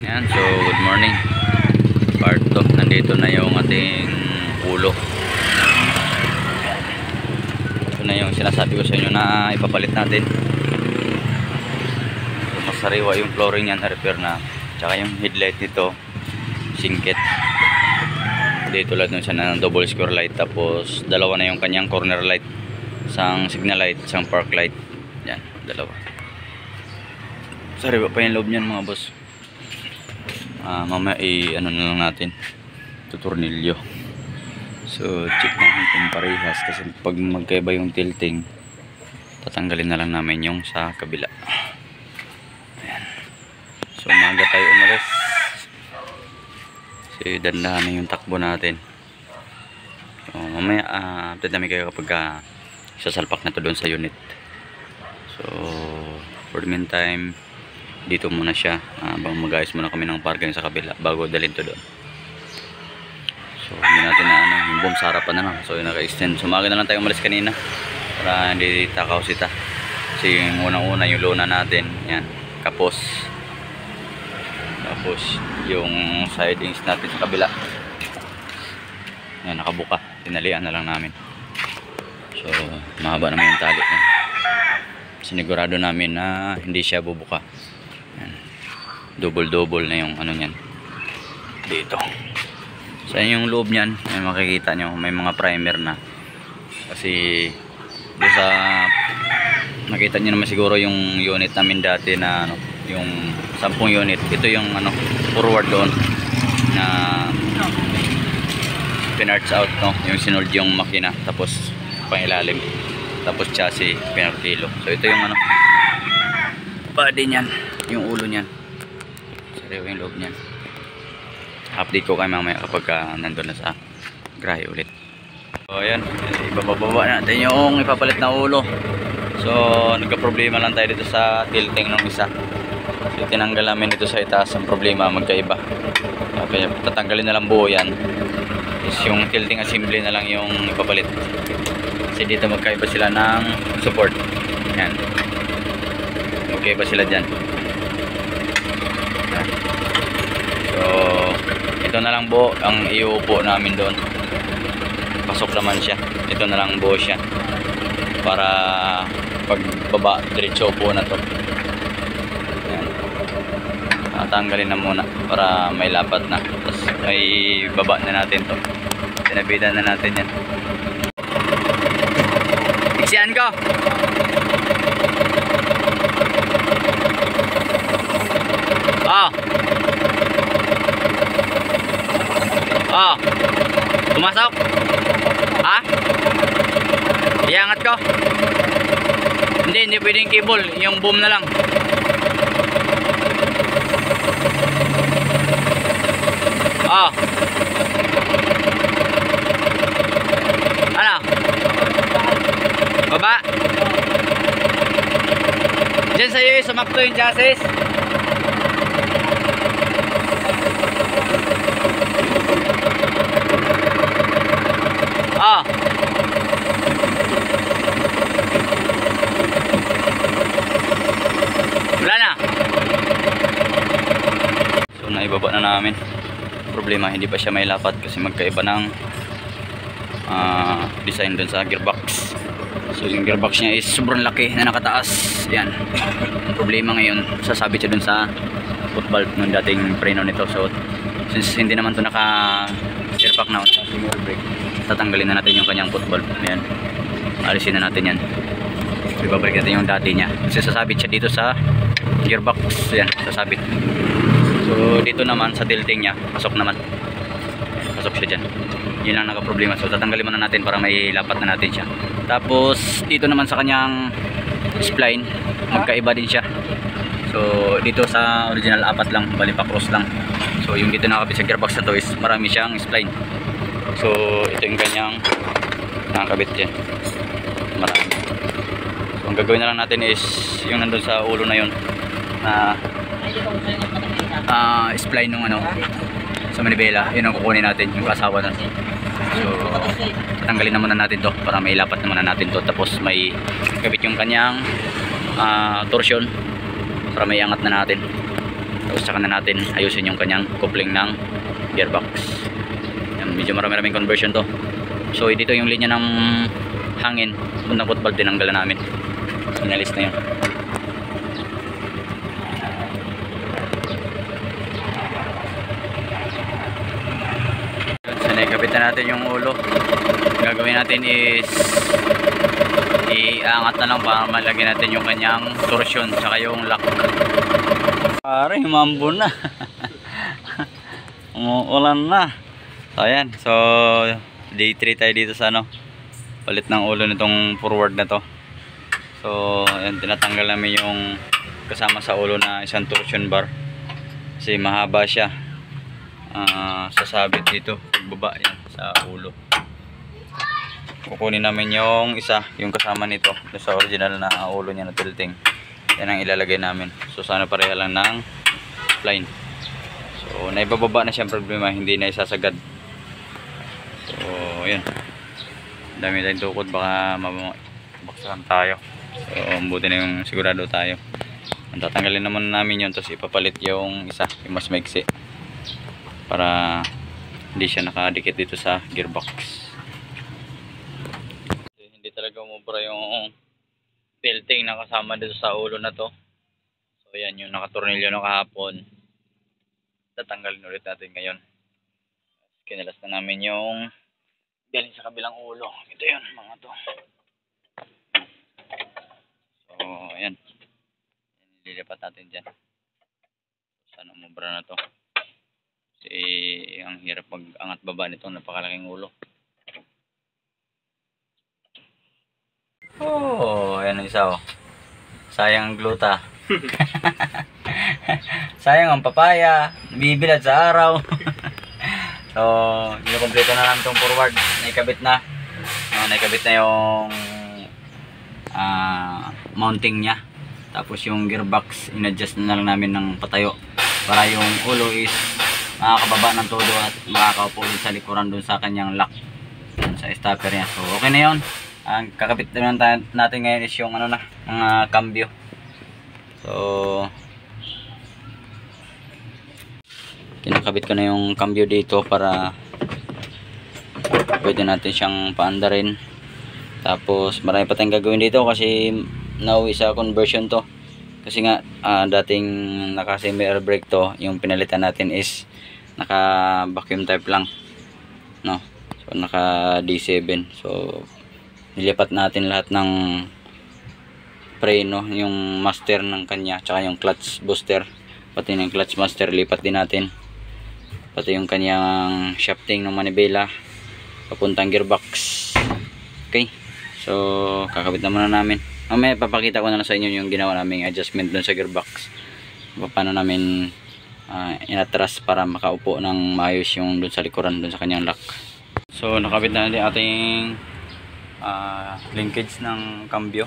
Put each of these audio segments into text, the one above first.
Ayan, so good morning. Part 2, nandito na yung ating ulo. Ito na yung sinasabi ko sa inyo na ipapalit natin. So, masariwa yung flooring yan, na-repair na. Tsaka yung headlight nito, singkit. Dito tulad nun siya ng double square light. Tapos dalawa na yung kanyang corner light. Isang signal light, isang park light. Yan, dalawa. Sariwa pa yung loob niyan mga boss. Mamaya ano na lang natin, tutornilyo. So check natin kung parehas, kasi pag magkaiba yung tilting, tatanggalin na lang namin yung sa kabila. Ayan. So umaga tayo umalis, kasi dandahan yung takbo natin. So mamaya update namin kayo kapag sasalpak na to doon sa unit. So for the meantime, dito muna siya, habang mag-ayos muna kami ng parking sa kabila bago dalhin to doon. So hindi natin na yung boom sa harapan na lang, so yung naka-extend. So umaga na lang tayo umalis kanina para hindi takaw sita, kasi yung unang-una yung lona natin, yan, kapos. Tapos yung sidings natin sa kabila, yan, nakabuka, tinalian na lang namin. So mahaba naman yung tali na, sinigurado namin na hindi siya bubuka. Double na yung ano niyan dito. So yung loob niyan, may makikita nyo, may mga primer na, kasi doon sa nakita nyo naman siguro yung unit namin dati na ano, yung 10 unit, ito yung ano, forward doon na pinarts out, no, yung sinold yung makina, tapos pangilalim, tapos chassis pinartilo. So ito yung ano, body niyan, yung ulo niyan. Sariwa yung loob niyan. Update ko kayo mamaya kapag nandun na sa garahe ulit. So ayan, ibababa natin yung ipapalit na ulo. So nagka-problema lang tayo dito sa tilting ng isa. So tinanggal namin dito sa itaas, ang problema magkaiba. Okay, tatanggalin na lang buo yan. Is yung tilting assembly na lang yung ipapalit. Kasi dito magkaiba sila ng support. Yan, magkaiba sila dyan. So ito na lang buo ang iuupo namin doon. Pasok naman siya, ito na lang buo siya para pagbaba diretso upo na to. Ayan. Tanggalin na muna para may lapat na, tapos may baba na natin to, tinabidan na natin yan. Iksian ko. Pumasok. Iangat ko. Hindi pwedeng cable, yung boom na lang. Ano? Baba. Diyan sa'yo sumakto yung chassis. Wala na. So naibaba na namin. Problema, hindi pa siya may lapat kasi magkaiba ng design dun sa gearbox. So yung gearbox niya is sobrang laki na nakataas. Yan. Problema ngayon, sasabit siya dun sa foot valve ng dating preno nito. So since hindi naman to naka gearbox na, tatanggalin na natin yung kanyang foot valve. Ayan, alisin na natin yan. Ibabalik natin yung dati niya, kasi sasabit siya dito sa gearbox. Ayan, sasabit. So dito naman sa tilting niya, pasok siya dyan. Yun lang nakaproblema. So tatanggalin muna natin para may lapat na natin siya. Tapos dito naman sa kanyang spline, magkaiba din siya. So dito sa original 4 lang, bali pa cross lang. So yung dito nakakabit sa gearbox na to is marami siyang spline. So ito yung kanyang nakakabit dyan, marami. So ang gagawin na lang natin is yung nandun sa ulo na yun na spline nung ano sa manibela, yun ang kukunin natin, yung kasawa na. So tatanggalin na muna natin to para may lapat na muna natin to, tapos may kabit yung kanyang torsion para may angat na natin. Tapos saka na natin ayusin yung kanyang coupling ng gearbox. Yan, medyo marami-raming conversion to. So dito yung linya ng hangin puntang football tinanggalan namin. Inalis na yun. So naikabit na natin yung ulo. Gagawin natin is iangat na lang para malagyan natin yung kanyang torsion saka yung lock. Pare, mambo na. Umuulan na. So ayan, so day 3 tayo dito sa ano, palit ng ulo nitong forward na to. So ayan, tinatanggal namin yung kasama sa ulo na isang torsion bar kasi mahaba siya. Sasabit dito pagbaba yan sa ulo. Kukunin namin yung isa, yung kasama nito sa original na ulo niya na tilting. Yan ang ilalagay namin. So sana pareha lang ng line. So naibababa na siyang problema, hindi na isasagad. So yun, dami tayong tukod, baka mabaksakan tayo. So buti na yung sigurado tayo. Ang tatanggalin naman namin yun, tapos ipapalit yung isa, yung mas maiksi, para hindi siya nakadikit dito sa gearbox. Hindi talaga umubra yung tilting na kasama dito sa ulo na to. So yan yung nakatornilyo na kahapon, tatanggalin ulit natin ngayon. Kinalas na namin yung galing sa kabilang ulo. Ito yun mga to. So ayan, lilipat natin dyan. Sana umubra na to kasi ang hirap pag angat baba nitong napakalaking ulo. Oh, ayan ang isa oh. Sayang ang gluta. Sayang ang papaya, bibilad sa araw. So, kompleto na namin itong forward. Naikabit na. Naikabit na yung mounting niya. Tapos yung gearbox, in-adjust na lang namin ng patayo para yung ulo is makakababa ng todo at makakaupo din sa likuran dun sa kanyang lock, sa stopper niya. So, okay na yun. Ang kakabit naman natin ngayon is yung ano na, mga cambio. So kinakabit ko na yung cambio dito para pwede natin siyang paandarin. Tapos marami pa tayong gagawin dito kasi nauwi sa conversion to. Kasi nga dating naka semi air brake to, yung pinalitan natin is naka vacuum type lang, no? So naka D7. So nilipat natin lahat ng preno, yung master ng kanya, tsaka yung clutch booster, pati yung clutch master lipat din natin, pati yung kanyang shafting ng manibela papuntang gearbox. Okay, so kakabit na muna namin. Mamaya papakita ko na lang sa inyo yung ginawa naming adjustment dun sa gearbox, paano namin inatras para makaupo ng maayos yung dun sa likuran, dun sa kanyang lock. So nakabit na natin ating linkage ng cambio.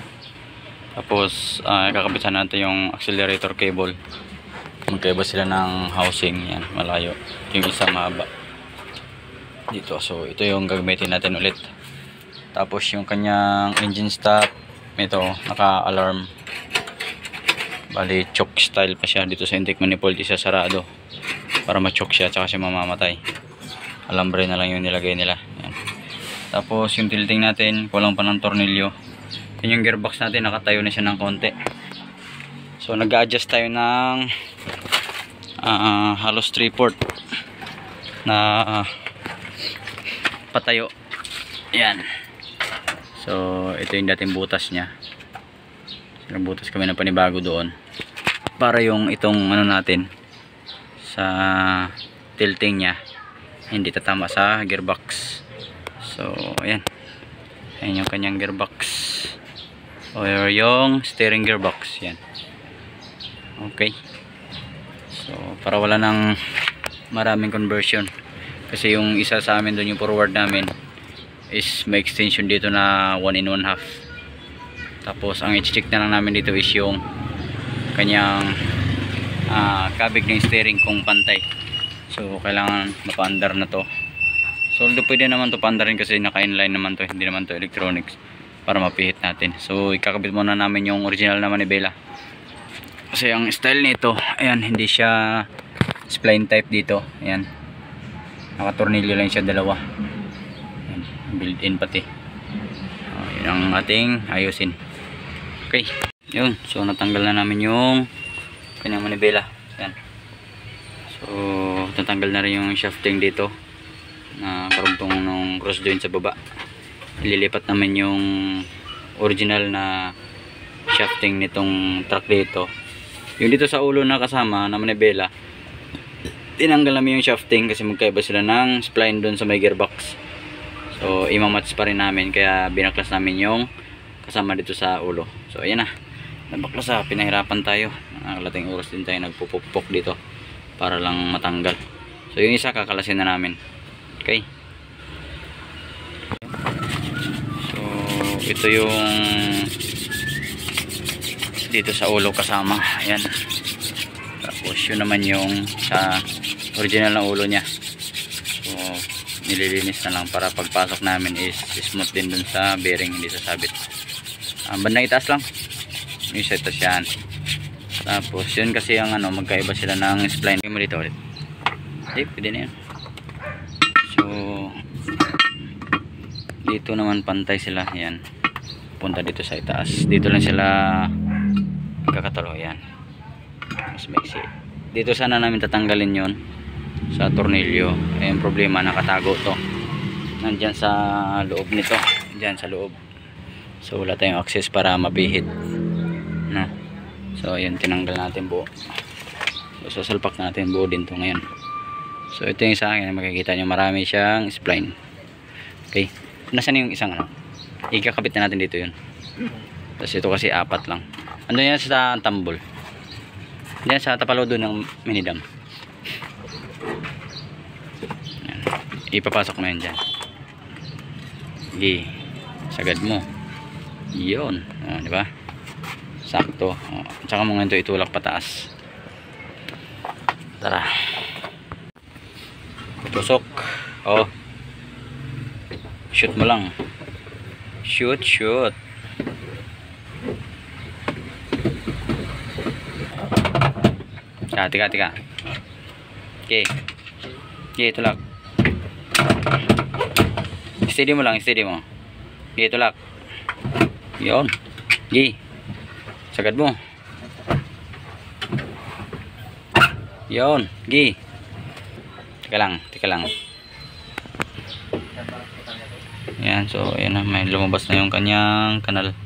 Tapos kakabitan natin yung accelerator cable. Magkaiba sila ng housing. Yan, malayo. Yung isa mahaba dito. So ito yung gagamitin natin ulit. Tapos yung kanyang engine stop, ito naka-alarm. Bali choke style pa siya. Dito sa intake manifold isa sarado para ma-choke siya, tsaka siya mamamatay. Alambre na lang yung nilagay nila. Yan. Tapos yung tilting natin, kulang pa ng tornilyo. Yun yung gearbox natin, nakatayo na siya ng konti. So nag-adjust tayo ng halos 3/4 na patayo. Yan. So ito yung dating butas niya. Nagbutas kami ng panibago doon para yung itong ano natin sa tilting niya hindi tatama sa gearbox. So ayan, ayan yung kanyang gearbox o yung steering gearbox. Yan. Okay, so para wala nang maraming conversion, kasi yung isa sa amin doon, yung forward namin is may extension dito na 1/1/2. Tapos ang i-check na lang namin dito is yung kanyang kabig ng steering kung pantay. So kailangan mapa-under na to. So pwede naman to paandarin kasi naka-inline naman to, hindi naman to electronics, para mapihit natin. So ikakabit muna namin yung original na manibela. Kasi ang style nito, ayan, hindi siya spline type dito. Ayan, nakatornilyo lang siya dalawa. Ayan, built in pati. Yun ang ating ayusin. Okay, yun. So natanggal na namin yung kanyang manibela. Ayan. So tatanggal na rin yung shafting dito na karugtong ng cross joint sa baba. Ililipat naman yung original na shafting nitong truck dito. Yung dito sa ulo na kasama na manibela, tinanggal namin yung shafting kasi magkaiba sila ng spline doon sa may gearbox. So imamatch pa rin namin, kaya binaklas namin yung kasama dito sa ulo. So ayan na, nabaklas ha, pinahirapan tayo. Nakalating oras din tayo nagpupukpok dito para lang matanggal. So yung isa kakalasin na namin. Okay, so ito yung dito sa ulo kasama. Ayan, tapos yun naman yung sa original na ulo nya. So nililinis na lang para pagpasok namin is smooth din dun sa bearing, hindi sasabit. Bandang itaas lang yung setas yan. Tapos yun kasi ang ano, magkaiba sila ng spline. Mo dito ulit, hindi pwede na yun. So dito naman pantay sila. Yan, punta dito sa itaas, dito lang sila kakatalo. Yan, mas maiksi dito. Sana namin tatanggalin yon sa tornilyo. Ayun problema, nakatago to nandyan sa loob nito, dyan sa loob. So wala tayong access para mabihit na. So ayun, tinanggal natin buo. So sasalpak natin buo din to ngayon. So ito yung sa akin, makikita nyo marami siyang spline. Okay, nasaan yung isang ano, ikakabit na natin dito yun. Tapos ito kasi apat lang. Ano yan sa tambol, yan sa tapalodo ng minidam. Yan, ipapasok mo yan dyan. Okay, sagad mo yun, diba, sakto. Tsaka mo nga ito itulak pataas. Tara, tusok. Shoot mo lang, shoot. Tika. Okay, tulak. Steady mo. Okay, tulak. Yun. Okay, sagad mo. Yun. Okay, tika lang. Yan, so ayan na, may lumabas na yung kanyang kanal.